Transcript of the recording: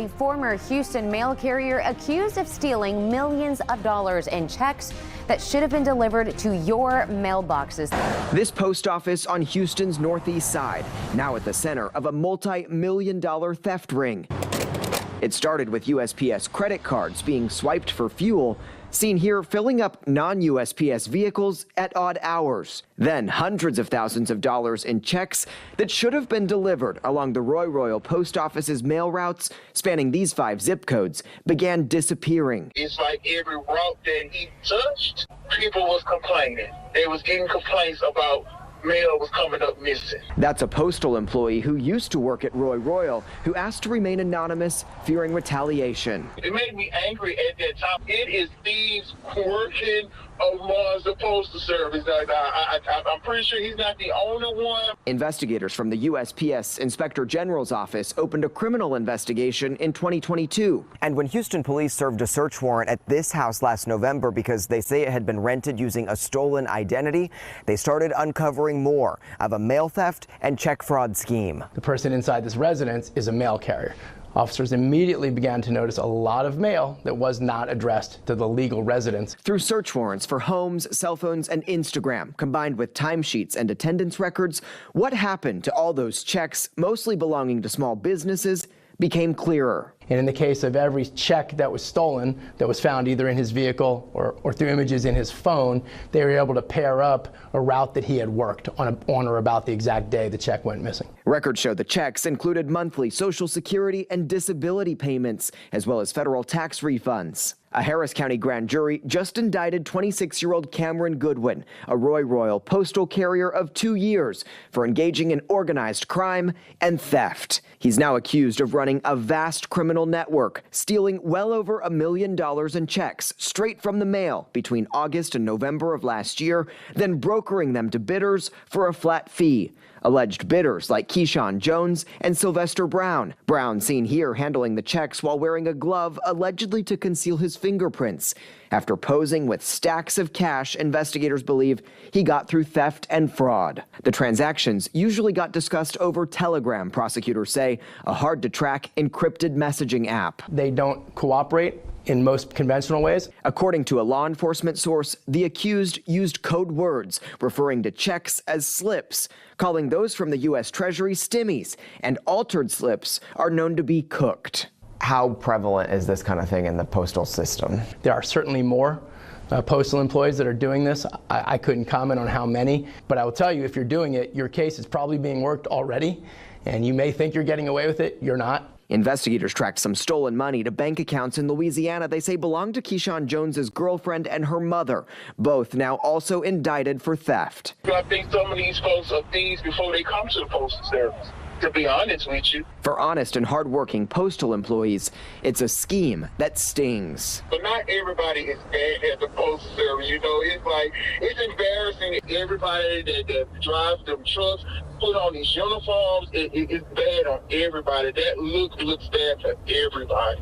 a former Houston mail carrier accused of stealing millions of dollars in checks that should have been delivered to your mailboxes. This post office on Houston's northeast side, now at the center of a multi-million-dollar theft ring. It started with USPS credit cards being swiped for fuel, seen here filling up non-USPS vehicles at odd hours. Then hundreds of thousands of dollars in checks that should have been delivered along the Roy Royal Post Office's mail routes spanning these 5 zip codes began disappearing. It's like every route that he touched, people was complaining. They was getting complaints about mail was coming up missing. That's a postal employee who used to work at Roy Royal who asked to remain anonymous, fearing retaliation. It made me angry at that time. It is thieves working along the Postal Service. I'm pretty sure he's not the only one. Investigators from the USPS Inspector General's office opened a criminal investigation in 2022. And when Houston police served a search warrant at this house last November because they say it had been rented using a stolen identity, they started uncovering more of a mail theft and check fraud scheme. The person inside this residence is a mail carrier. Officers immediately began to notice a lot of mail that was not addressed to the legal residents. Through search warrants for homes, cell phones, and Instagram, combined with timesheets and attendance records, what happened to all those checks, mostly belonging to small businesses, became clearer. And in the case of every check that was stolen, that was found either in his vehicle or through images in his phone, they were able to pair up a route that he had worked on or about the exact day the check went missing. Records show the checks included monthly Social Security and disability payments, as well as federal tax refunds. A Harris County grand jury just indicted 26-year-old Cameron Goodwin, a Roy Royal postal carrier of 2 years, for engaging in organized crime and theft. He's now accused of running a vast criminal network, stealing well over $1 million in checks straight from the mail between August and November of last year, then brokering them to bidders for a flat fee. Alleged bidders like Keyshawn Jones and Sylvester Brown. Brown seen here handling the checks while wearing a glove allegedly to conceal his fingerprints. After posing with stacks of cash, investigators believe he got through theft and fraud. The transactions usually got discussed over Telegram, prosecutors say, a hard-to-track encrypted messaging app. They don't cooperate in most conventional ways. According to a law enforcement source, the accused used code words referring to checks as slips, calling those from the U.S. Treasury stimmies, and altered slips are known to be cooked. How prevalent is this kind of thing in the postal system? There are certainly more postal employees that are doing this. I couldn't comment on how many, but I will tell you, if you're doing it, your case is probably being worked already, and you may think you're getting away with it. You're not. Investigators tracked some stolen money to bank accounts in Louisiana they say belonged to Keyshawn Jones's girlfriend and her mother, both now also indicted for theft. I think some of these folks are thieves before they come to the Postal Service, to be honest with you. For honest and hardworking postal employees, it's a scheme that stings. But not everybody is bad at the Postal Service, you know. It's like, it's embarrassing. Everybody that drives them trucks, put on these uniforms, it's bad on everybody. That looks bad for everybody.